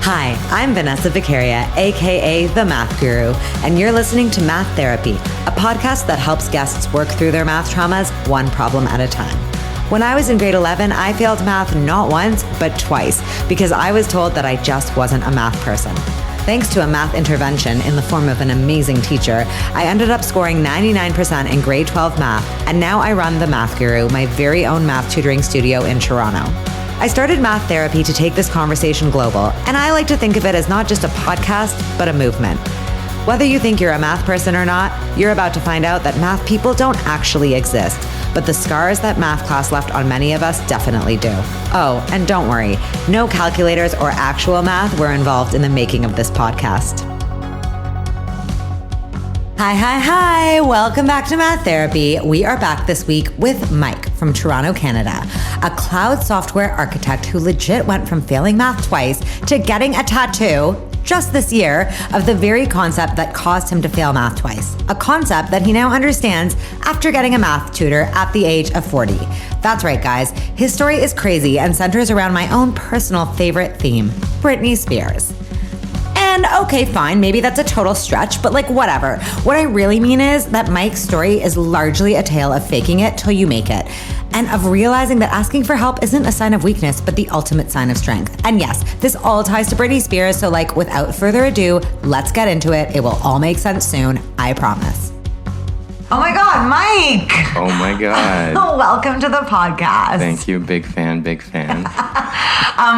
Hi, I'm Vanessa Vicaria, aka The Math Guru, and you're listening to Math Therapy, a podcast that helps guests work through their math traumas one problem at a time. When I was in grade 11, I failed math not once, but twice, because I was told that I just wasn't a math person. Thanks to a math intervention in the form of an amazing teacher, I ended up scoring 99% in grade 12 math, and now I run The Math Guru, my very own math tutoring studio in Toronto. I started Math Therapy to take this conversation global, and I like to think of it as not just a podcast, but a movement. Whether you think you're a math person or not, you're about to find out that math people don't actually exist, but the scars that math class left on many of us definitely do. Oh, and don't worry, no calculators or actual math were involved in the making of this podcast. Hi. Welcome back to Math Therapy. We are back this week with Mike from Toronto, Canada, a cloud software architect who legit went from failing math twice to getting a tattoo just this year of the very concept that caused him to fail math twice. A concept that he now understands after getting a math tutor at the age of 40. That's right, guys. His story is crazy and centers around my own personal favorite theme, Britney Spears. And okay, fine, maybe that's a total stretch, but like whatever. What I really mean is that Mike's story is largely a tale of faking it till you make it, and of realizing that asking for help isn't a sign of weakness, but the ultimate sign of strength. And yes, this all ties to Britney Spears, so like without further ado, let's get into it. It will all make sense soon, I promise. Oh my God, Mike! Oh my God. Welcome to the podcast. Thank you, big fan.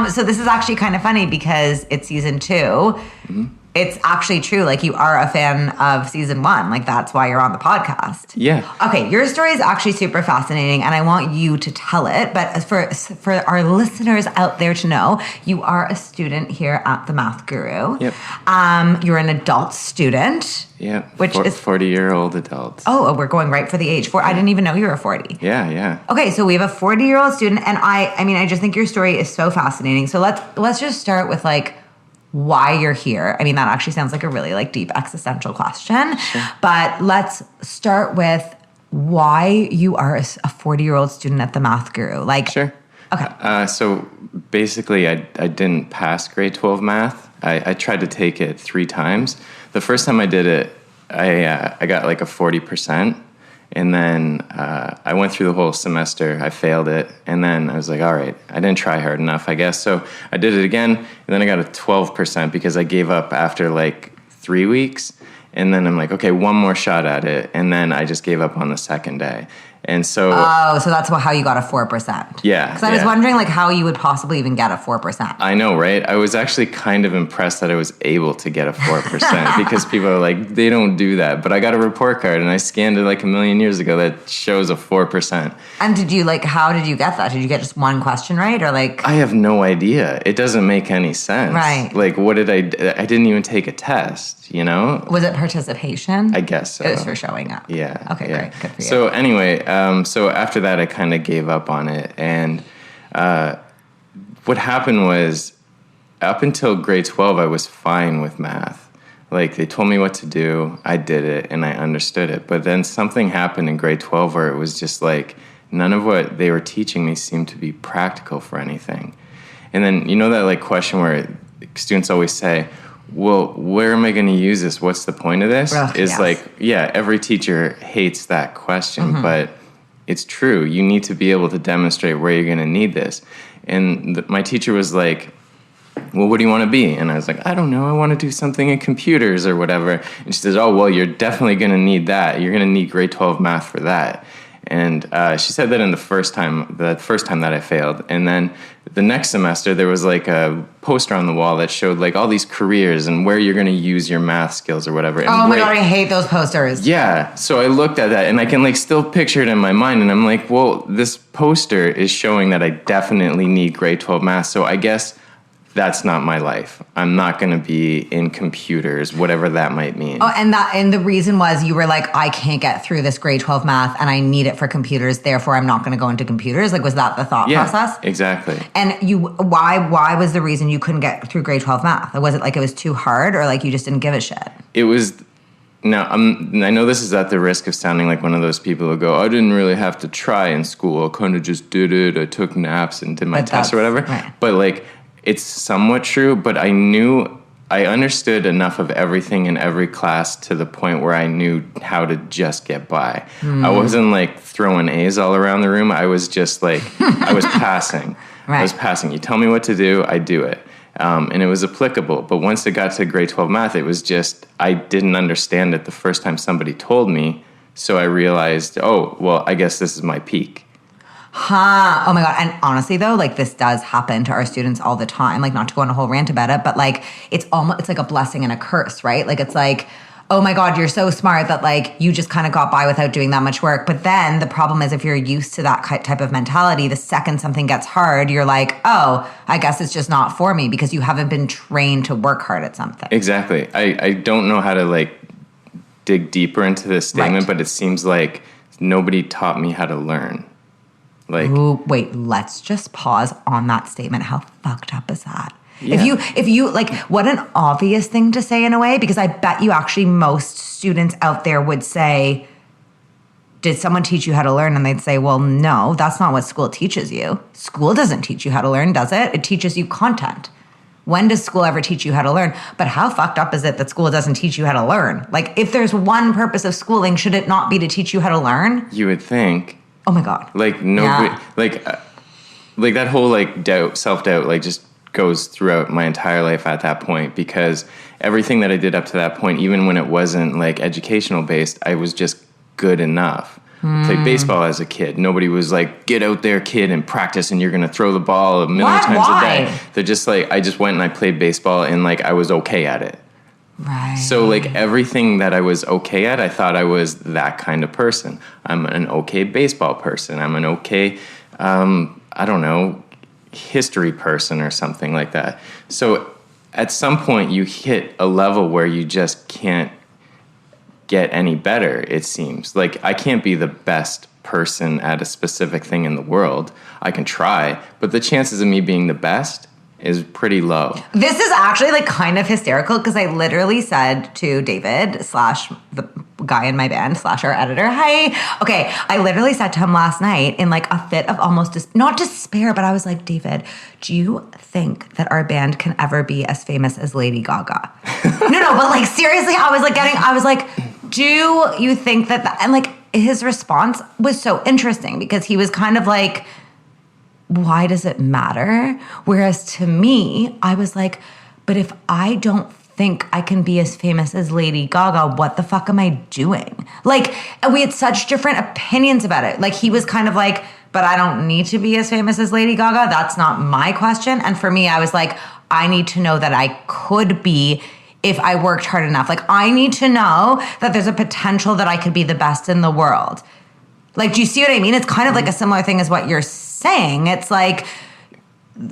So this is actually kind of funny because it's season 2. Mm-hmm. It's actually true. Like, you are a fan of season 1. Like, that's why you're on the podcast. Yeah. Okay, your story is actually super fascinating, and I want you to tell it. But for our listeners out there to know, you are a student here at the Math Guru. Yep. You're an adult student. Yeah. Which is 40-year-old adult. Oh, we're going right for the age. I didn't even know you were 40. Yeah. Okay, so we have a 40-year-old student, and I just think your story is so fascinating. So let's just start with like why you're here. I mean, that actually sounds like a really like deep existential question. Sure. But let's start with why you are a 40-year-old student at the Math Guru. Like, sure. Okay. So basically, I didn't pass grade 12 math. I tried to take it 3 times. The first time I did it, I got like a 40%. And then I went through the whole semester. I failed it. And then I was like, all right, I didn't try hard enough, I guess. So I did it again. And then I got a 12% because I gave up after like 3 weeks. And then I'm like, okay, one more shot at it. And then I just gave up on the second day. And so... Oh, so that's how you got a 4%. Yeah. Because I was wondering like how you would possibly even get a 4%. I know, right? I was actually kind of impressed that I was able to get a 4% because people are like, they don't do that. But I got a report card and I scanned it like a million years ago that shows a 4%. And how did you get that? Did you get just one question right, or like... I have no idea. It doesn't make any sense. Right. Like, what did I didn't even take a test, you know? Was it participation? I guess so. It was for showing up. Yeah. Okay, yeah. Great. Good for you. So anyway, so after that, I kind of gave up on it. And what happened was, up until grade 12, I was fine with math. Like, they told me what to do, I did it, and I understood it. But then something happened in grade 12 where it was just like, none of what they were teaching me seemed to be practical for anything. And then, you know that like question where students always say, well, where am I going to use this? What's the point of this? Yes. Like, yeah, every teacher hates that question, but it's true. You need to be able to demonstrate where you're going to need this. And my teacher was like, well, what do you want to be? And I was like, I don't know. I want to do something in computers or whatever. And she says, oh, well, you're definitely going to need that. You're going to need grade 12 math for that. And she said that the first time that I failed. And then the next semester, there was like a poster on the wall that showed like all these careers and where you're going to use your math skills or whatever. And oh my God, I hate those posters. Yeah. So I looked at that and I can like still picture it in my mind. And I'm like, well, this poster is showing that I definitely need grade 12 math. So I guess that's not my life. I'm not going to be in computers, whatever that might mean. Oh, and the reason was you were like, I can't get through this grade 12 math and I need it for computers, therefore I'm not going to go into computers. Like, was that the thought process? Exactly. And why was the reason you couldn't get through grade 12 math? Was it like it was too hard, or like you just didn't give a shit? It was... Now, I know this is at the risk of sounding like one of those people who go, I didn't really have to try in school. I kind of just did it. I took naps and did my tests or whatever. Right. But like, it's somewhat true, but I understood enough of everything in every class to the point where I knew how to just get by. I wasn't like throwing A's all around the room. I was just like, I was passing. Right. I was passing. You tell me what to do, I do it. And it was applicable. But once it got to grade 12 math, it was just, I didn't understand it the first time somebody told me. So I realized, oh, well, I guess this is my peak. Oh my God. And honestly though, like this does happen to our students all the time. Like not to go on a whole rant about it, but like it's like a blessing and a curse, right? Like it's like, oh my God, you're so smart that like you just kind of got by without doing that much work. But then the problem is if you're used to that type of mentality, the second something gets hard, you're like, oh, I guess it's just not for me because you haven't been trained to work hard at something. Exactly. I don't know how to like dig deeper into this statement, but it seems like nobody taught me how to learn. Like, ooh, wait, let's just pause on that statement. How fucked up is that? Yeah. If you like, what an obvious thing to say in a way, because I bet you actually most students out there would say, did someone teach you how to learn? And they'd say, well, no, that's not what school teaches you. School doesn't teach you how to learn, does it? It teaches you content. When does school ever teach you how to learn? But how fucked up is it that school doesn't teach you how to learn? Like, if there's one purpose of schooling, should it not be to teach you how to learn? you would think. Oh my God. Like nobody, like that whole like self-doubt, like just goes throughout my entire life at that point, because everything that I did up to that point, even when it wasn't like educational based, I was just good enough. Played baseball as a kid. Nobody was like, get out there, kid, and practice, and you're going to throw the ball a million times a day. They're just like, I just went and I played baseball, and like I was okay at it. Right. So like everything that I was okay at, I thought I was that kind of person. I'm an okay baseball person. I'm an okay, I don't know, history person or something like that. So at some point you hit a level where you just can't get any better, it seems. Like I can't be the best person at a specific thing in the world. I can try, but the chances of me being the best is pretty low. This is actually like kind of hysterical because I literally said to David / the guy in my band / our editor, hi. Okay, I literally said to him last night in like a fit of almost, not despair, but I was like, David, do you think that our band can ever be as famous as Lady Gaga? No, but like seriously, I was like, do you think that, and like his response was so interesting because he was kind of like, why does it matter? Whereas to me, I was like, but if I don't think I can be as famous as Lady Gaga, what the fuck am I doing? Like, and we had such different opinions about it. Like, he was kind of like, but I don't need to be as famous as Lady Gaga. That's not my question. And for me, I was like, I need to know that I could be if I worked hard enough. Like, I need to know that there's a potential that I could be the best in the world. Like, do you see what I mean? It's kind of like a similar thing as what you're saying. It's like,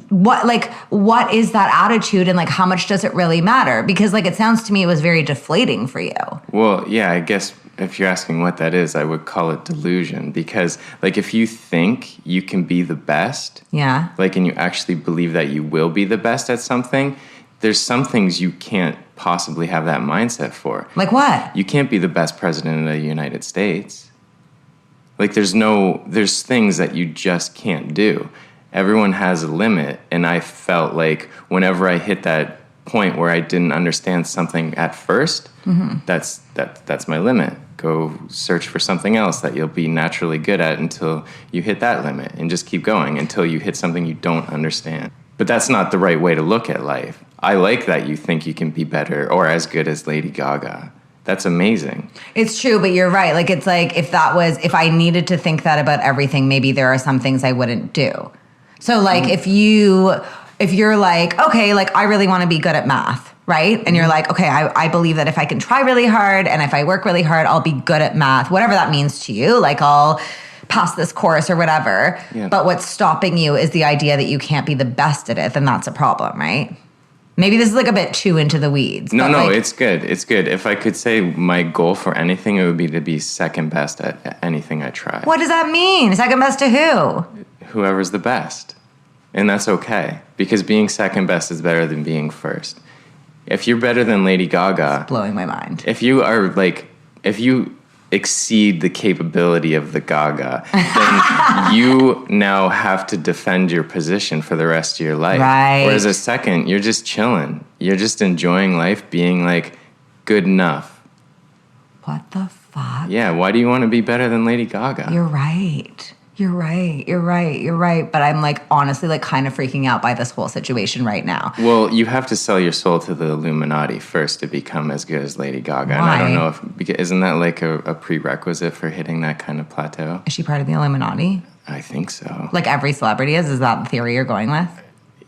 what is that attitude and like how much does it really matter? Because like it sounds to me it was very deflating for you. Well, yeah, I guess if you're asking what that is, I would call it delusion, because like if you think you can be the best, yeah, like, and you actually believe that you will be the best at something, there's some things you can't possibly have that mindset for. Like what? You can't be the best president of the United States. Like there's things that you just can't do. Everyone has a limit, and I felt like whenever I hit that point where I didn't understand something at first, that's my limit. Go search for something else that you'll be naturally good at until you hit that limit, and just keep going until you hit something you don't understand. But that's not the right way to look at life. I like that you think you can be better or as good as Lady Gaga. That's amazing. It's true, but you're right. Like, it's like if I needed to think that about everything, maybe there are some things I wouldn't do. So like if you're like, okay, like I really want to be good at math, right? And you're like, okay, I believe that if I can try really hard and if I work really hard, I'll be good at math, whatever that means to you. Like I'll pass this course or whatever. Yeah. But what's stopping you is the idea that you can't be the best at it. Then that's a problem, right? Maybe this is like a bit too into the weeds. No, it's good. It's good. If I could say my goal for anything, it would be to be second best at anything I try. What does that mean? Second best to who? Whoever's the best. And that's okay. Because being second best is better than being first. If you're better than Lady Gaga... It's blowing my mind. If you exceed the capability of the Gaga, then you now have to defend your position for the rest of your life. Right. Whereas a second, you're just chilling. You're just enjoying life, being like good enough. What the fuck? Yeah, why do you want to be better than Lady Gaga? You're right. But I'm like honestly like kind of freaking out by this whole situation right now. Well, you have to sell your soul to the Illuminati first to become as good as Lady Gaga. Why? And I don't know if, isn't that like a prerequisite for hitting that kind of plateau? Is she part of the Illuminati? I think so. Like every celebrity is? Is that the theory you're going with?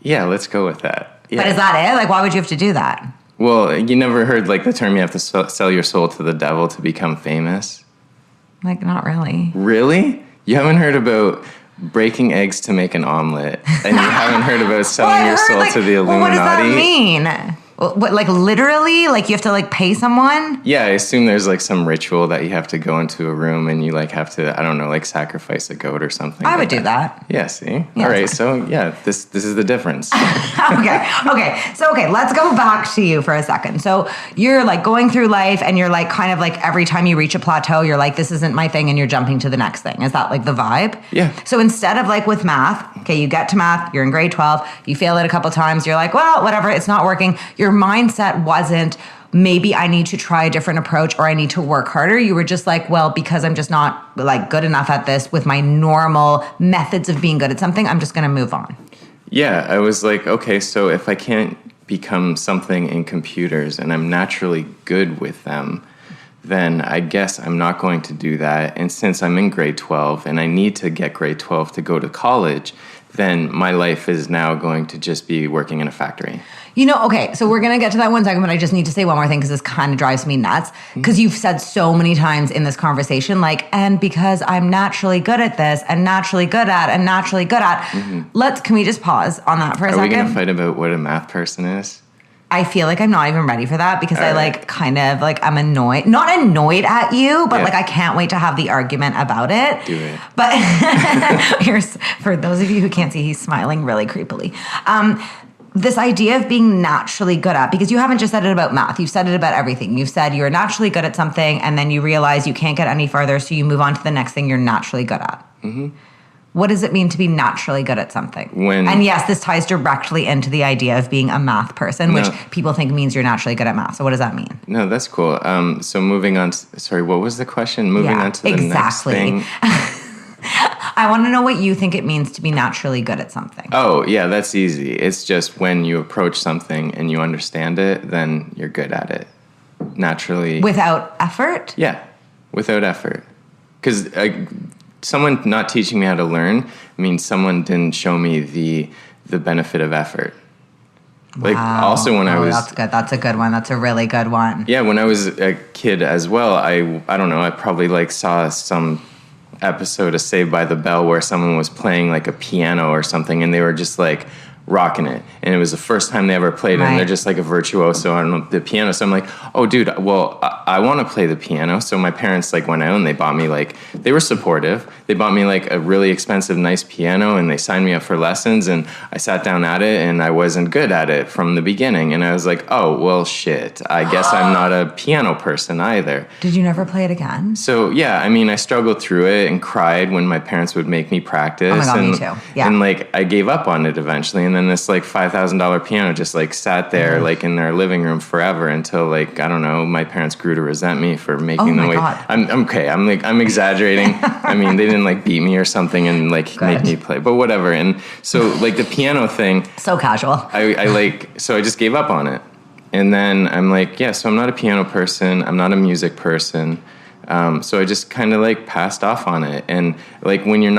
Yeah, let's go with that. Yeah. But is that it? Like, why would you have to do that? Well, you never heard like the term you have to sell your soul to the devil to become famous? Like, not really. Really? You haven't heard about breaking eggs to make an omelet, and you haven't heard about selling your soul to the Illuminati? Well, what does that mean? What, like literally? Like you have to like pay someone? Yeah, I assume there's like some ritual that you have to go into a room and you like have to, I don't know, like sacrifice a goat or something. I would do that. Yeah, see? Yeah, all right, so yeah, this is the difference. Okay, let's go back to you for a second. So you're like going through life and you're like kind of like every time you reach a plateau, you're like, this isn't my thing, and you're jumping to the next thing. Is that like the vibe? Yeah. So instead of like with math, okay, you get to math, you're in grade 12, you fail it a couple times, you're like, well, whatever, it's not working. Your mindset wasn't maybe I need to try a different approach or I need to work harder. You were just like, well, because I'm just not like good enough at this with my normal methods of being good at something, I'm just going to move on. Yeah, I was like, okay, so if I can't become something in computers and I'm naturally good with them, then I guess I'm not going to do that. And since I'm in grade 12 and I need to get grade 12 to go to college, then my life is now going to just be working in a factory. You know, okay, so we're going to get to that one second, but I just need to say one more thing because this kind of drives me nuts. Because you've said so many times in this conversation, like, and because I'm naturally good at this and naturally good at and naturally good at. Mm-hmm. Can we just pause on that for a second? Are we going to fight about what a math person is? I feel like I'm not even ready for that because I like kind of like I'm annoyed, not annoyed at you, but like I can't wait to have the argument about it. Do it. But for those of you who can't see, he's smiling really creepily. This idea of being naturally good at, because you haven't just said it about math, you've said it about everything. You've said you're naturally good at something and then you realize you can't get any further, so you move on to the next thing you're naturally good at. Mm-hmm. What does it mean to be naturally good at something? And yes, this ties directly into the idea of being a math person, which people think means you're naturally good at math. So what does that mean? No, that's cool. So moving on, sorry, what was the question? Moving on to the next thing. I want to know what you think it means to be naturally good at something. Oh, yeah, that's easy. It's just when you approach something and you understand it, then you're good at it. Naturally. Without effort? Yeah, without effort. Because someone not teaching me how to learn means someone didn't show me the benefit of effort. Like also when I was that's good. That's a good one. That's a really good one. Yeah, when I was a kid as well, I don't know, I probably like saw some episode of Saved by the Bell where someone was playing like a piano or something and they were just like rocking it, and it was the first time they ever played it, and they're just like a virtuoso on the piano. So I'm like, oh dude, well I want to play the piano. So my parents like went out and they bought me they were supportive. They bought me like a really expensive nice piano and they signed me up for lessons, and I sat down at it and I wasn't good at it from the beginning, and I was like, oh well shit, I guess I'm not a piano person either. Did you never play it again? So yeah, I mean I struggled through it and cried when my parents would make me practice. Oh my God, me too. Yeah. And like I gave up on it eventually, and then this like $5,000 piano just like sat there like in their living room forever until like I don't know, my parents grew to resent me for making them wait. God. I'm okay. I'm exaggerating. I mean they didn't like beat me or something and like make me play, but whatever. And so like the piano thing, so casual. So I just gave up on it, and then I'm like, yeah. So I'm not a piano person. I'm not a music person. So I just kind of like passed off on it. And like when you're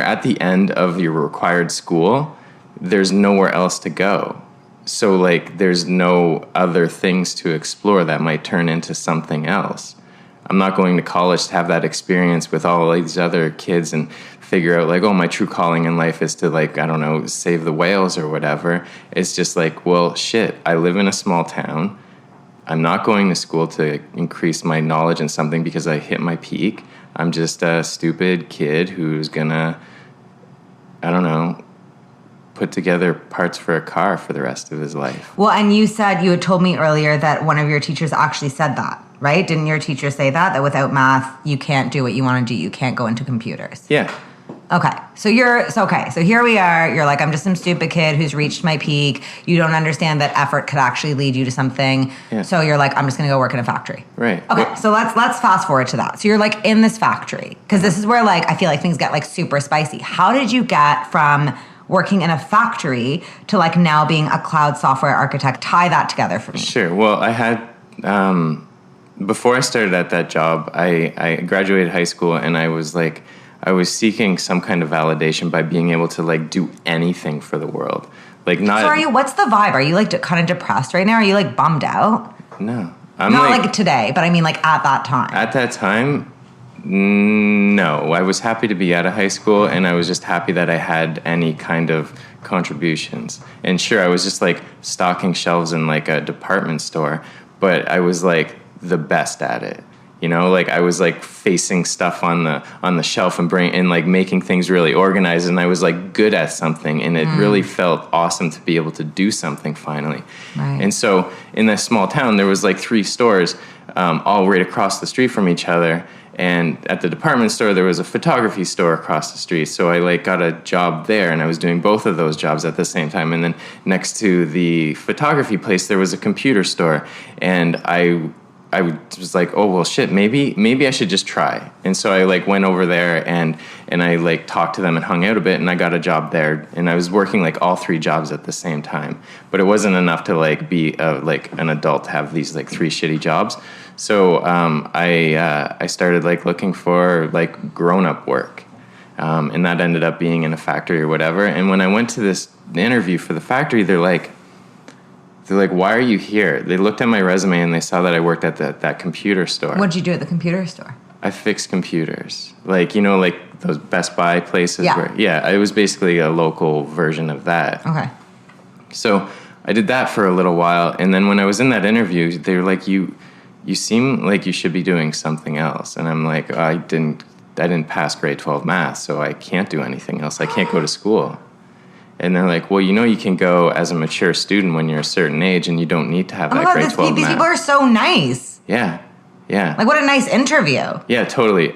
at the end of your required school, there's nowhere else to go. So like there's no other things to explore that might turn into something else. I'm not going to college to have that experience with all these other kids and figure out like, oh, my true calling in life is to like, I don't know, save the whales or whatever. It's just like, well, shit, I live in a small town. I'm not going to school to increase my knowledge in something because I hit my peak. I'm just a stupid kid who's gonna, I don't know, put together parts for a car for the rest of his life. Well, and you had told me earlier that one of your teachers actually said that, right? Didn't your teacher say that without math, you can't do what you want to do? You can't go into computers. Yeah. Okay. So here we are. You're like, I'm just some stupid kid who's reached my peak. You don't understand that effort could actually lead you to something. Yeah. So you're like, I'm just going to go work in a factory. Right. Okay. So let's fast forward to that. So you're like in this factory, because this is where like I feel like things get like super spicy. How did you get from working in a factory to like now being a cloud software architect? Tie that together for me. Sure. Well, I had before I started at that job, I graduated high school, and I was seeking some kind of validation by being able to like do anything for the world. Like not. So are you? What's the vibe? Are you like kind of depressed right now? Are you like bummed out? No, I'm not like today, but I mean like at that time. At that time, no. I was happy to be out of high school, and I was just happy that I had any kind of contributions. And sure, I was just like stocking shelves in like a department store, but I was like the best at it. You know, like I was like facing stuff on the shelf and like making things really organized, and I was like good at something, and it really felt awesome to be able to do something finally. Right. And so in this small town, there was like 3 stores, all right across the street from each other. And at the department store, there was a photography store across the street. So I like got a job there, and I was doing both of those jobs at the same time. And then next to the photography place, there was a computer store, and I was like, oh, well, shit, maybe I should just try. And so I like went over there and I like talked to them and hung out a bit, and I got a job there, and I was working like all 3 jobs at the same time. But it wasn't enough to like be like an adult to have these like 3 shitty jobs. So I started like looking for like grown-up work. And that ended up being in a factory or whatever. And when I went to this interview for the factory, they're like, why are you here? They looked at my resume and they saw that I worked at that computer store. What did you do at the computer store? I fixed computers. Like, you know, like those Best Buy places. Yeah. It was basically a local version of that. Okay. So I did that for a little while. And then when I was in that interview, they were like, you seem like you should be doing something else. And I'm like, I didn't pass grade 12 math, so I can't do anything else. I can't go to school. And they're like, well, you know, you can go as a mature student when you're a certain age, and you don't need to have that grade 12 math. These people are so nice. Yeah. Like, what a nice interview. Yeah, totally.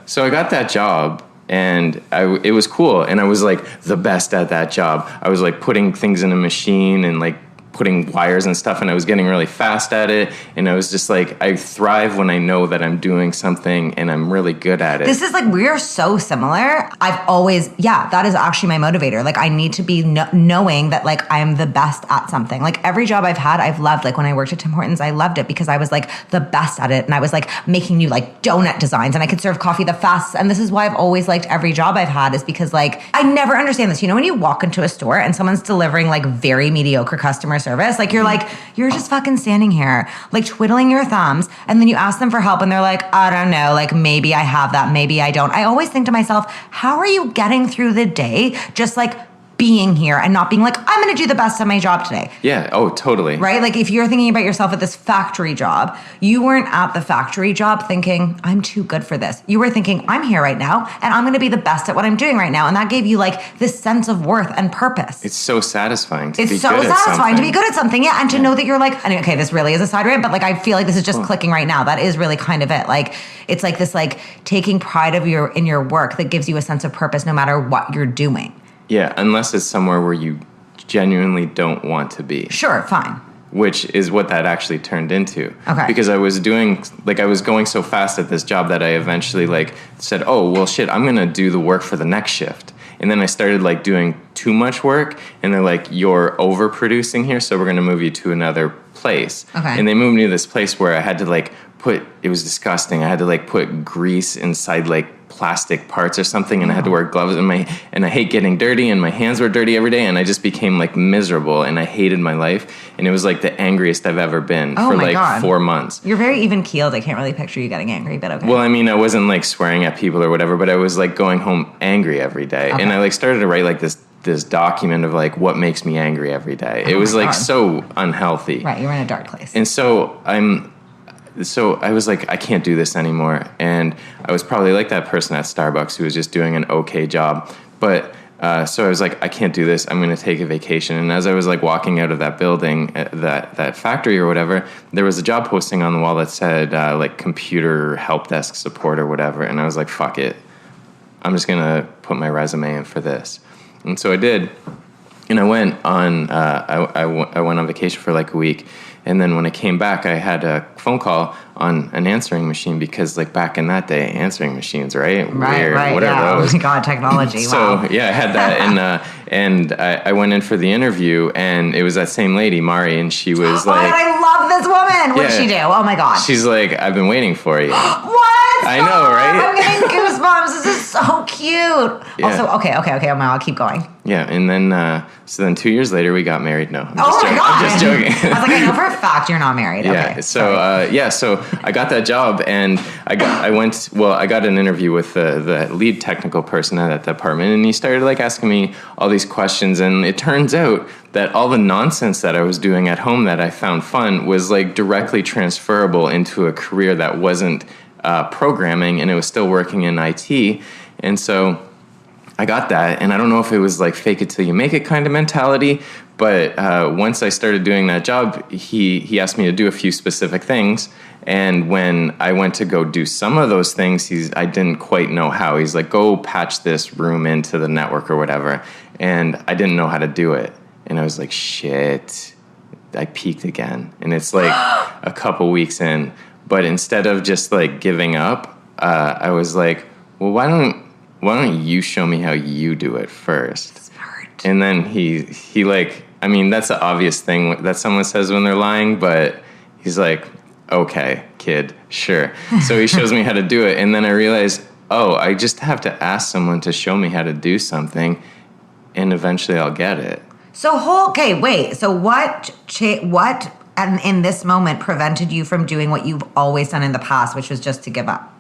So I got that job, and it was cool, and I was like the best at that job. I was like putting things in a machine and like putting wires and stuff, and I was getting really fast at it, and I was just like, I thrive when I know that I'm doing something and I'm really good at it. This is like, we are so similar. That is actually my motivator. Like, I need to be knowing that like I'm the best at something. Like every job I've had, I've loved. Like when I worked at Tim Hortons, I loved it because I was like the best at it, and I was like making new like donut designs, and I could serve coffee the fastest. And this is why I've always liked every job I've had, is because like I never understand this. You know, when you walk into a store and someone's delivering like very mediocre customer service, like you're just fucking standing here like twiddling your thumbs, and then you ask them for help and they're like, I don't know, like maybe I have that, maybe I don't. I always think to myself, how are you getting through the day just like being here and not being like, I'm going to do the best at my job today? Yeah. Oh, totally. Right? Like if you're thinking about yourself at this factory job, you weren't at the factory job thinking, I'm too good for this. You were thinking, I'm here right now and I'm going to be the best at what I'm doing right now. And that gave you like this sense of worth and purpose. It's so satisfying to be good at something. Yeah. And to know that you're like, okay, this really is a side rant, but like, I feel like this is just clicking right now. That is really kind of it. Like, it's like this, like taking pride in your work that gives you a sense of purpose no matter what you're doing. Yeah, unless it's somewhere where you genuinely don't want to be. Sure, fine. Which is what that actually turned into. Okay. Because I was going so fast at this job that I eventually like said, oh, well, shit, I'm going to do the work for the next shift. And then I started like doing too much work, and they're like, you're overproducing here, so we're going to move you to another place. Okay. And they moved me to this place where I had to like it was disgusting. I had to like put grease inside like plastic parts or something, and I had to wear gloves, and I hate getting dirty, and my hands were dirty every day, and I just became like miserable, and I hated my life, and it was like the angriest I've ever been for like 4 months. You're very even keeled. I can't really picture you getting angry, but okay. Well, I mean, I wasn't like swearing at people or whatever, but I was like going home angry every day, and I like started to write like this document of like what makes me angry every day. It was like so unhealthy. Right, you're in a dark place. And so I was like, I can't do this anymore. And I was probably like that person at Starbucks who was just doing an okay job. But So I was like, I can't do this. I'm going to take a vacation. And as I was like walking out of that building, that factory or whatever, there was a job posting on the wall that said like computer help desk support or whatever. And I was like, fuck it. I'm just going to put my resume in for this. And so I did. And I went on, I went on vacation for like a week. And then when I came back, I had a phone call on an answering machine because, like, back in that day, answering machines, right? Right. What are those? Oh my God, technology. So, wow. yeah, I had that. And I went in for the interview, and it was that same lady, Mari, and she was like... Oh, I love this woman. What did she do? Oh, my God. She's like, I've been waiting for you. What? I know, right? I'm getting goosebumps. This is so cute. Yeah. Also, okay. I'll keep going. Yeah, and then, so then 2 years later, we got married. No, I'm Oh, my God. I'm just joking. I was like, I know for a fact you're not married. Yeah. Okay. So I got that job, and I got an interview with the lead technical person at that department, and he started like asking me all these questions, and it turns out that all the nonsense that I was doing at home that I found fun was like directly transferable into a career that wasn't programming, and it was still working in IT, and so I got that, and I don't know if it was like fake it till you make it kind of mentality, but once I started doing that job, he asked me to do a few specific things, and when I went to go do some of those things, I didn't quite know how. He's like, go patch this room into the network or whatever, and I didn't know how to do it, and I was like, shit, I peaked again, and it's like a couple weeks in, but instead of just like giving up, I was like, well, why don't you show me how you do it first? Smart. And then he like, I mean, that's the obvious thing that someone says when they're lying, but he's like, okay, kid, sure. So he shows me how to do it. And then I realized, oh, I just have to ask someone to show me how to do something, and eventually I'll get it. So what in this moment prevented you from doing what you've always done in the past, which was just to give up?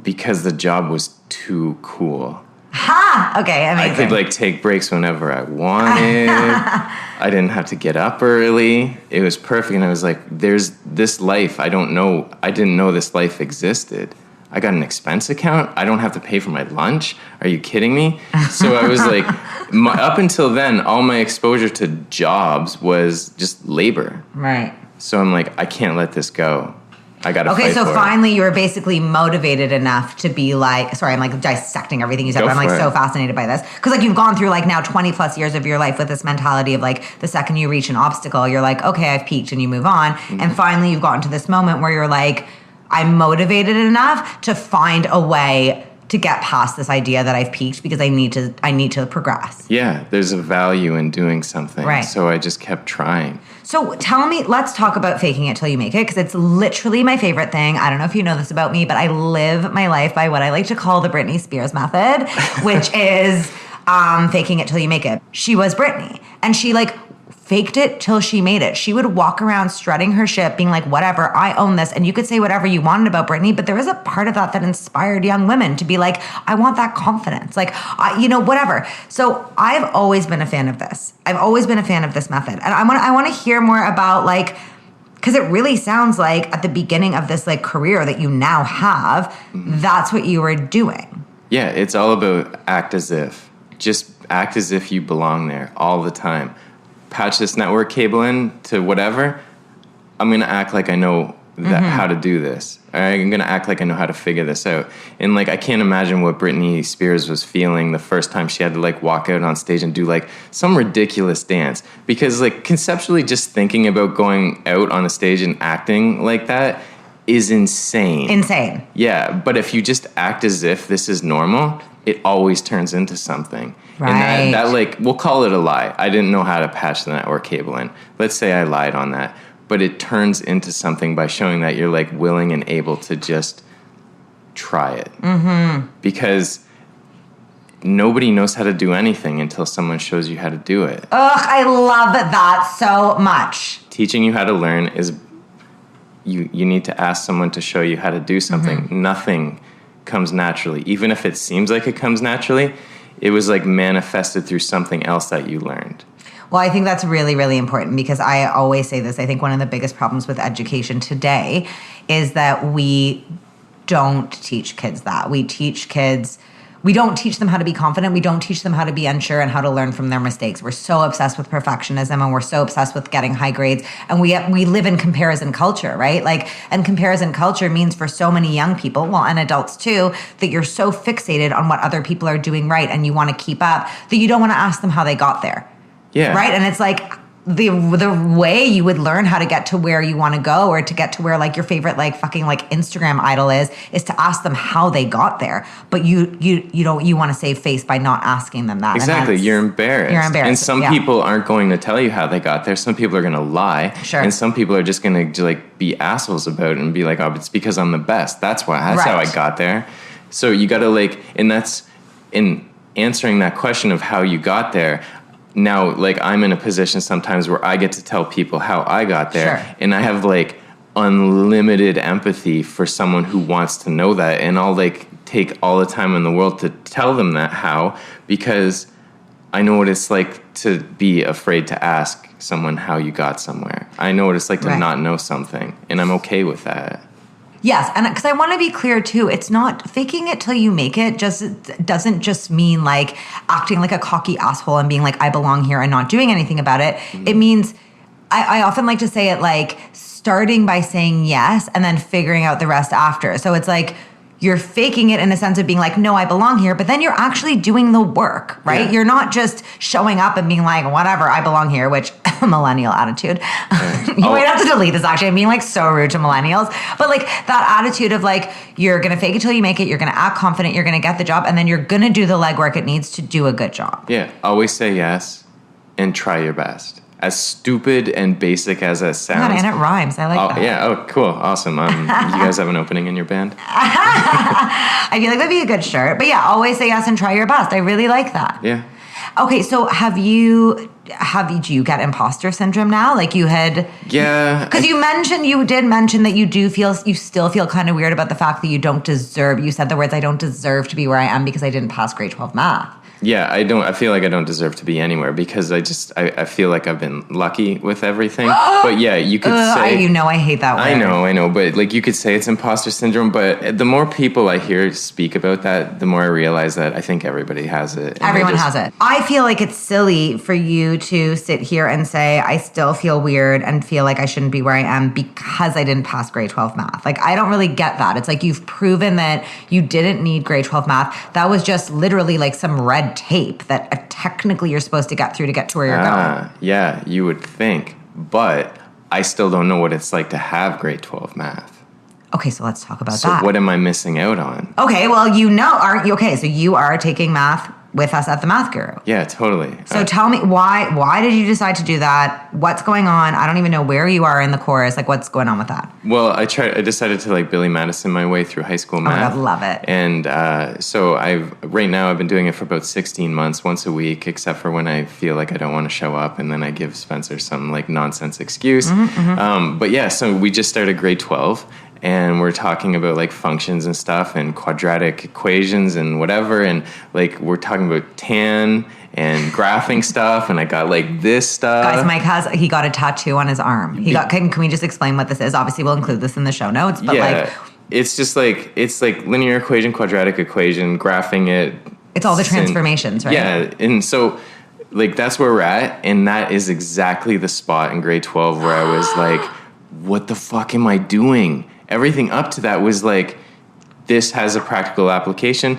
Because the job was too cool. Ha! Okay, amazing. I could like take breaks whenever I wanted. I didn't have to get up early. It was perfect. And I was like, there's this life. I didn't know this life existed. I got an expense account. I don't have to pay for my lunch. Are you kidding me? So I was like, up until then, all my exposure to jobs was just labor. Right. So I'm like, I can't let this go. I got to fight for it. Okay, so finally you were basically motivated enough to be like, sorry, I'm like dissecting everything you said, but I'm like so fascinated by this. Because like you've gone through like now 20 plus years of your life with this mentality of like the second you reach an obstacle, you're like, okay, I've peaked, and you move on. Mm-hmm. And finally you've gotten to this moment where you're like, I'm motivated enough to find a way to get past this idea that I've peaked because I need to progress. Yeah, there's a value in doing something. Right. So I just kept trying. So tell me, let's talk about faking it till you make it, because it's literally my favorite thing. I don't know if you know this about me, but I live my life by what I like to call the Britney Spears method, which is faking it till you make it. She was Britney, and she like faked it till she made it. She would walk around strutting her shit, being like, whatever, I own this. And you could say whatever you wanted about Britney, but there was a part of that inspired young women to be like, I want that confidence. Like, whatever. So I've always been a fan of this. I've always been a fan of this method. And I want to hear more about like, because it really sounds like at the beginning of this like career that you now have, that's what you were doing. Yeah, it's all about act as if. Just act as if you belong there all the time. Patch this network cable in to whatever, I'm going to act like I know how to do this. I'm going to act like I know how to figure this out. And like, I can't imagine what Britney Spears was feeling the first time she had to like walk out on stage and do like some ridiculous dance. Because like conceptually just thinking about going out on a stage and acting like that is insane. Insane. Yeah, but if you just act as if this is normal, it always turns into something. Right. And that like, we'll call it a lie. I didn't know how to patch the network cable in. Let's say I lied on that. But it turns into something by showing that you're like willing and able to just try it. Mm-hmm. Because nobody knows how to do anything until someone shows you how to do it. Ugh, I love that so much. Teaching you how to learn is you need to ask someone to show you how to do something. Mm-hmm. Nothing comes naturally. Even if it seems like it comes naturally, it was like manifested through something else that you learned. Well, I think that's really, really important because I always say this. I think one of the biggest problems with education today is that we don't teach kids that. We teach kids, We don't teach them how to be confident. We don't teach them how to be unsure and how to learn from their mistakes. We're so obsessed with perfectionism and we're so obsessed with getting high grades. And we live in comparison culture, right? Like, and comparison culture means for so many young people, well, and adults too, that you're so fixated on what other people are doing right and you want to keep up that you don't want to ask them how they got there. Yeah. Right? And it's like, the way you would learn how to get to where you want to go or to get to where like your favorite like fucking like Instagram idol is to ask them how they got there. But you want to save face by not asking them that. Exactly. You're embarrassed. You're embarrassed. And some people aren't going to tell you how they got there. Some people are going to lie. Sure. And some people are just going to like be assholes about it and be like, oh, it's because I'm the best. That's how I got there. So you got to like, and that's in answering that question of how you got there. Now, like, I'm in a position sometimes where I get to tell people how I got there. Sure. And I have, like, unlimited empathy for someone who wants to know that. And I'll, like, take all the time in the world to tell them that how, because I know what it's like to be afraid to ask someone how you got somewhere. I know what it's like to not know something. And I'm okay with that. Yes, and because I want to be clear too, it's not faking it till you make it. Just doesn't just mean like acting like a cocky asshole and being like I belong here and not doing anything about it. Mm-hmm. It means I often like to say it like starting by saying yes and then figuring out the rest after. So it's like you're faking it in a sense of being like, no, I belong here, but then you're actually doing the work, right? Yeah. You're not just showing up and being like, whatever, I belong here, which millennial attitude. You might have to delete this actually. I'm being like so rude to millennials. But like that attitude of like, you're going to fake it till you make it. You're going to act confident. You're going to get the job. And then you're going to do the legwork it needs to do a good job. Yeah. Always say yes and try your best. As stupid and basic as that sounds. And it rhymes. I like that. Yeah. Oh, cool. Awesome. You guys have an opening in your band? I feel like that'd be a good shirt. But yeah, always say yes and try your best. I really like that. Yeah. Okay, so do you get imposter syndrome now? Like you had... Yeah. Because you did mention that you still feel kind of weird about the fact that you don't deserve... You said the words, I don't deserve to be where I am because I didn't pass grade 12 math. Yeah, I feel like I don't deserve to be anywhere because I feel like I've been lucky with everything. But yeah, you could say... I hate that word. I know. But like you could say it's imposter syndrome. But the more people I hear speak about that, the more I realize that I think everybody has it. Everyone has it. I feel like it's silly for you to sit here and say, I still feel weird and feel like I shouldn't be where I am because I didn't pass grade 12 math. Like, I don't really get that. It's like you've proven that you didn't need grade 12 math. That was just literally like some red tape that technically you're supposed to get through to get to where you're going. Yeah, you would think. But I still don't know what it's like to have grade 12 math. Okay, so let's talk about that. So what am I missing out on? Okay, well, so you are taking math with us at the Math Guru. Yeah, totally. So tell me, why did you decide to do that? What's going on? I don't even know where you are in the course. Like, what's going on with that? Well, I decided to like Billy Madison my way through high school math. Oh, I love it. And so right now I've been doing it for about 16 months, once a week, except for when I feel like I don't want to show up, and then I give Spencer some like nonsense excuse. But yeah, so we just started grade 12. And we're talking about like functions and stuff and quadratic equations and whatever. And like we're talking about tan and graphing stuff. And I got like this stuff. Guys, Mike he got a tattoo on his arm. Can we just explain what this is? Obviously, we'll include this in the show notes. But it's just like, it's like linear equation, quadratic equation, graphing it. It's all the transformations, right? Yeah. And so like that's where we're at. And that is exactly the spot in grade 12 where I was like, what the fuck am I doing? Everything up to that was like, this has a practical application.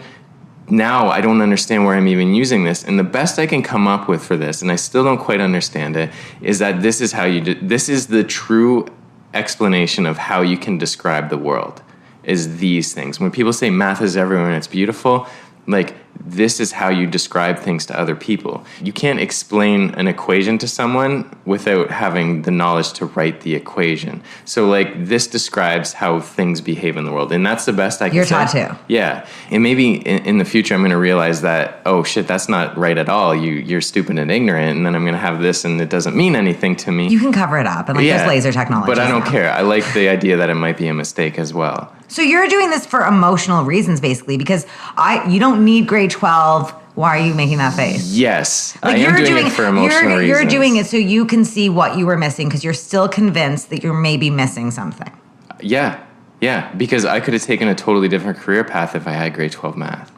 Now I don't understand where I'm even using this. And the best I can come up with for this, and I still don't quite understand it, is that this is how this is the true explanation of how you can describe the world, is these things. When people say math is everywhere and it's beautiful, like, this is how you describe things to other people. You can't explain an equation to someone without having the knowledge to write the equation. So, like, this describes how things behave in the world. And that's the best I can say. Your tattoo. Yeah. And maybe in the future I'm going to realize that, oh, shit, that's not right at all. You're stupid and ignorant. And then I'm going to have this and it doesn't mean anything to me. You can cover it up. And, like, there's laser technology. But I don't care. I like the idea that it might be a mistake as well. So you're doing this for emotional reasons, basically, because you don't need grade 12. Why are you making that face? Yes, like I am doing it for emotional reasons. You're doing it so you can see what you were missing because you're still convinced that you're maybe missing something. Yeah, because I could have taken a totally different career path if I had grade 12 math.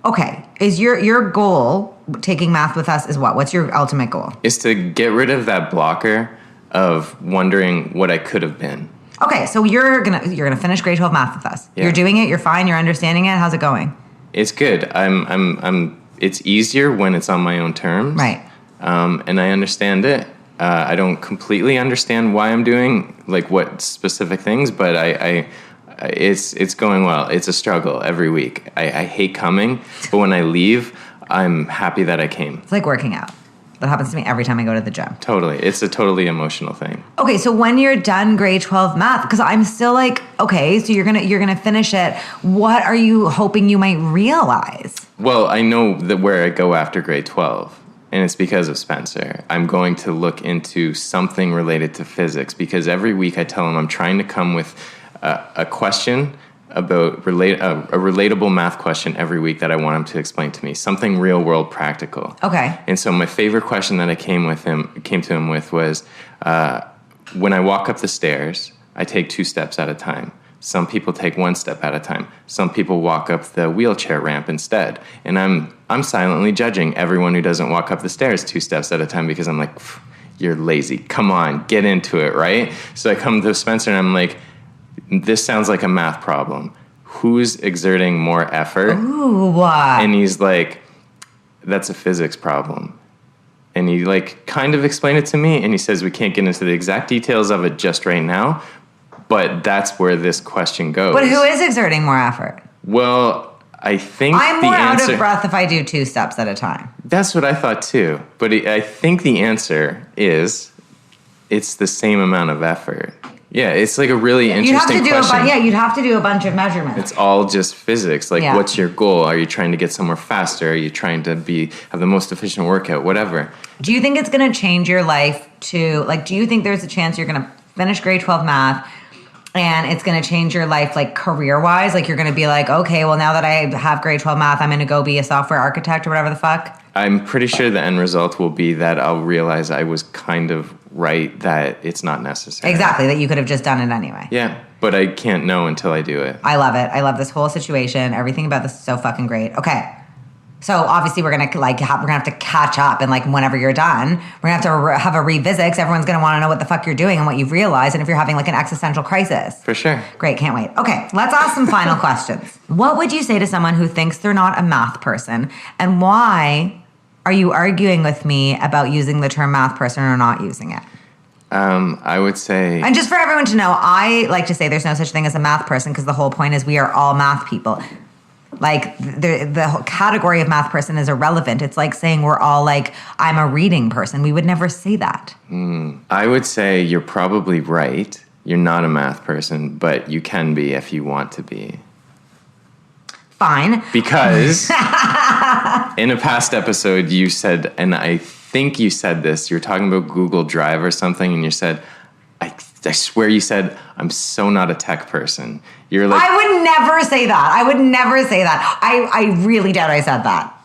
Okay. Is your goal taking math with us is what? What's your ultimate goal? Is to get rid of that blocker of wondering what I could have been. Okay, so you're gonna finish grade 12 math with us. Yeah. You're doing it. You're fine. You're understanding it. How's it going? It's good. It's easier when it's on my own terms. Right. And I understand it. I don't completely understand why I'm doing like what specific things, but it's going well. It's a struggle every week. I hate coming, but when I leave, I'm happy that I came. It's like working out. That happens to me every time I go to the gym. Totally. It's a totally emotional thing. Okay, so when you're done grade 12 math, because I'm still like, okay, so you're gonna finish it. What are you hoping you might realize? Well, I know that where I go after grade 12, and it's because of Spencer. I'm going to look into something related to physics because every week I tell him I'm trying to come with a question about a relatable math question every week that I want him to explain to me, something real world practical. Okay. And so my favorite question that I came to him with was, when I walk up the stairs, I take 2 steps at a time. Some people take 1 step at a time. Some people walk up the wheelchair ramp instead. And I'm silently judging everyone who doesn't walk up the stairs 2 steps at a time because I'm like, you're lazy. Come on, get into it, right? So I come to Spencer and I'm like, this sounds like a math problem. Who's exerting more effort? Ooh, what? And he's like, that's a physics problem. And he like kind of explained it to me, and he says we can't get into the exact details of it just right now, but that's where this question goes. But who is exerting more effort? Well, I think I'm the more answer, out of breath if I do 2 steps at a time. That's what I thought too. But I think the answer is it's the same amount of effort. Yeah, it's like a really interesting question. You'd have to do a bunch of measurements. It's all just physics. Like, Yeah. What's your goal? Are you trying to get somewhere faster? Are you trying to have the most efficient workout? Whatever. Do you think it's going to change your life to, like, do you think there's a chance you're going to finish grade 12 math and it's going to change your life, like, career-wise? Like, you're going to be like, okay, well, now that I have grade 12 math, I'm going to go be a software architect or whatever the fuck? I'm pretty sure the end result will be that I'll realize I was kind of right that it's not necessary. Exactly, that you could have just done it anyway. Yeah, but I can't know until I do it. I love it. I love this whole situation. Everything about this is so fucking great. Okay. So obviously we're gonna have to catch up, and like whenever you're done, we're gonna have to have a revisit because everyone's gonna want to know what the fuck you're doing and what you've realized, and if you're having like an existential crisis. For sure. Great, can't wait. Okay, let's ask some final questions. What would you say to someone who thinks they're not a math person, and why are you arguing with me about using the term math person or not using it? I would say... And just for everyone to know, I like to say there's no such thing as a math person because the whole point is we are all math people. Like, the whole category of math person is irrelevant. It's like saying we're all like, I'm a reading person. We would never say that. I would say you're probably right. You're not a math person, but you can be if you want to be. Fine. Because in a past episode, you said, and I think you said this, you were talking about Google Drive or something, and you said, I swear you said, I'm so not a tech person. You're like... I would never say that. I would never say that. I really doubt I said that.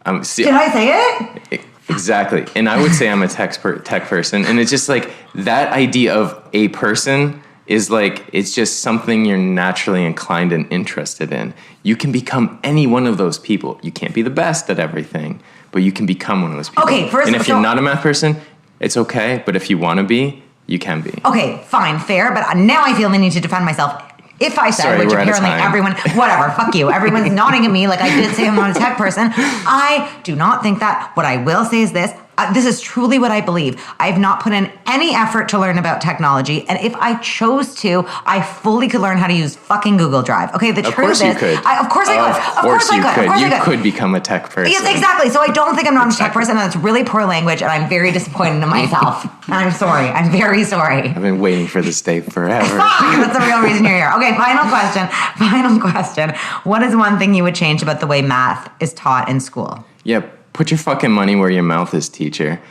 Did I say it? Exactly. And I would say I'm a tech person. And it's just like that idea of a person is like, it's just something you're naturally inclined and interested in. You can become any one of those people. You can't be the best at everything, but you can become one of those people. Okay, and if you're not a math person, it's okay. But if you want to be, you can be. Okay, fine, fair. But now I feel the need to defend myself. If I said, which apparently everyone, whatever, fuck you. Everyone's nodding at me like I did say I'm not a tech person. I do not think that. What I will say is this. This is truly what I believe. I have not put in any effort to learn about technology. And if I chose to, I fully could learn how to use fucking Google Drive. Okay, the truth is... Of course you could. Of course I could. Of course you could. You could become a tech person. Yes, exactly. So I don't think I'm not a tech person. And that's really poor language. And I'm very disappointed in myself. And I'm sorry. I'm very sorry. I've been waiting for this day forever. That's the real reason you're here. Okay, final question. Final question. What is one thing you would change about the way math is taught in school? Yep. Put your fucking money where your mouth is, teacher.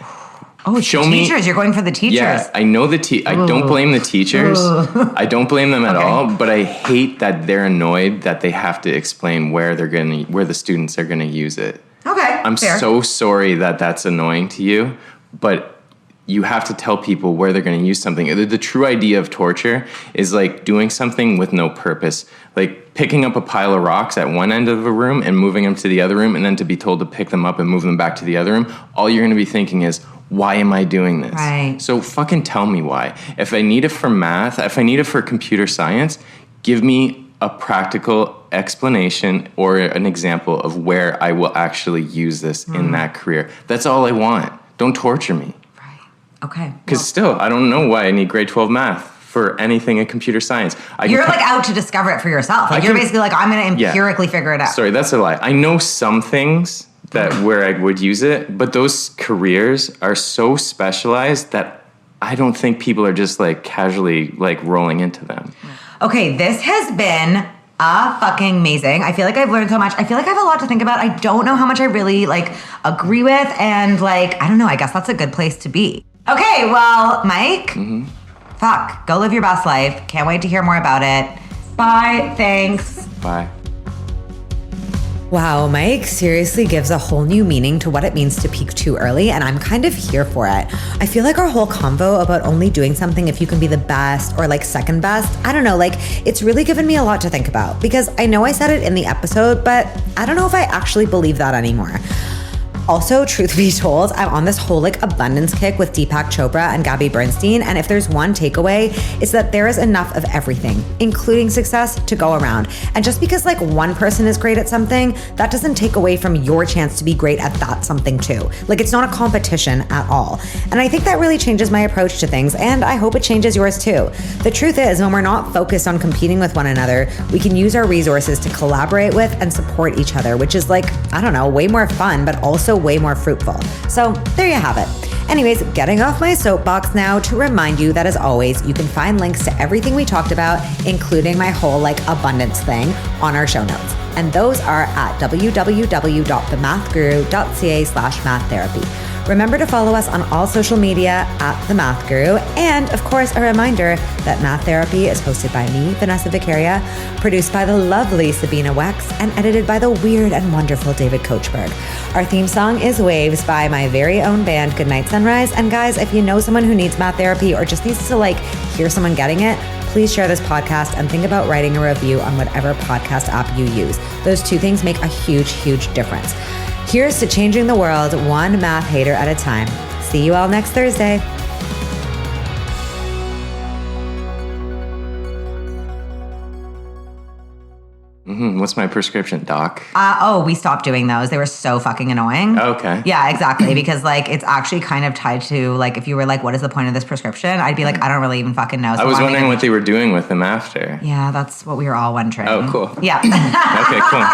Oh, show me. Teachers. You're going for the teachers. Yeah, I know I don't blame the teachers. I don't blame them at all, but I hate that they're annoyed that they have to explain where the students are going to use it. Okay, I'm fair. so sorry that that's annoying to you, but you have to tell people where they're going to use something. The true idea of torture is like doing something with no purpose, like picking up a pile of rocks at one end of a room and moving them to the other room, and then to be told to pick them up and move them back to the other room. All you're going to be thinking is, why am I doing this? Right. So fucking tell me why. If I need it for math, if I need it for computer science, give me a practical explanation or an example of where I will actually use this in that career. That's all I want. Don't torture me. Right. Okay. Because still, I don't know why I need grade 12 math for anything in computer science. You're like out to discover it for yourself. Like you're basically like, I'm going to empirically figure it out. Sorry, that's a lie. I know some things that where I would use it, but those careers are so specialized that I don't think people are just like casually like rolling into them. Okay, this has been fucking amazing. I feel like I've learned so much. I feel like I have a lot to think about. I don't know how much I really like agree with, and like, I don't know, I guess that's a good place to be. Okay, well, Mike, fuck, go live your best life. Can't wait to hear more about it. Bye, thanks. Bye. Wow, Mike seriously gives a whole new meaning to what it means to peak too early, and I'm kind of here for it. I feel like our whole convo about only doing something if you can be the best or like second best, I don't know, like it's really given me a lot to think about, because I know I said it in the episode, but I don't know if I actually believe that anymore. Also, truth be told, I'm on this whole like abundance kick with Deepak Chopra and Gabby Bernstein, and if there's one takeaway, it's that there is enough of everything, including success, to go around. And just because like one person is great at something, that doesn't take away from your chance to be great at that something too. Like it's not a competition at all. And I think that really changes my approach to things, and I hope it changes yours too. The truth is, when we're not focused on competing with one another, we can use our resources to collaborate with and support each other, which is like, I don't know, way more fun, but also way more fruitful. So there you have it. Anyways, getting off my soapbox now to remind you that as always, you can find links to everything we talked about, including my whole like abundance thing, on our show notes. And those are at www.themathguru.ca/maththerapy. Remember to follow us on all social media at The Math Guru. And of course, a reminder that Math Therapy is hosted by me, Vanessa Vicaria, produced by the lovely Sabina Wex, and edited by the weird and wonderful David Kochberg. Our theme song is Waves by my very own band, Goodnight Sunrise. And guys, if you know someone who needs math therapy or just needs to like hear someone getting it, please share this podcast and think about writing a review on whatever podcast app you use. Those two things make a huge, huge difference. Here's to changing the world one math hater at a time. See you all next Thursday. What's my prescription, doc? We stopped doing those. They were so fucking annoying. Okay. Yeah, exactly. Because like it's actually kind of tied to like if you were like, what is the point of this prescription? I'd be like, I don't really even fucking know. So I was wondering what they were doing with them after. Yeah, that's what we were all wondering. Oh, cool. Yeah. Okay, cool.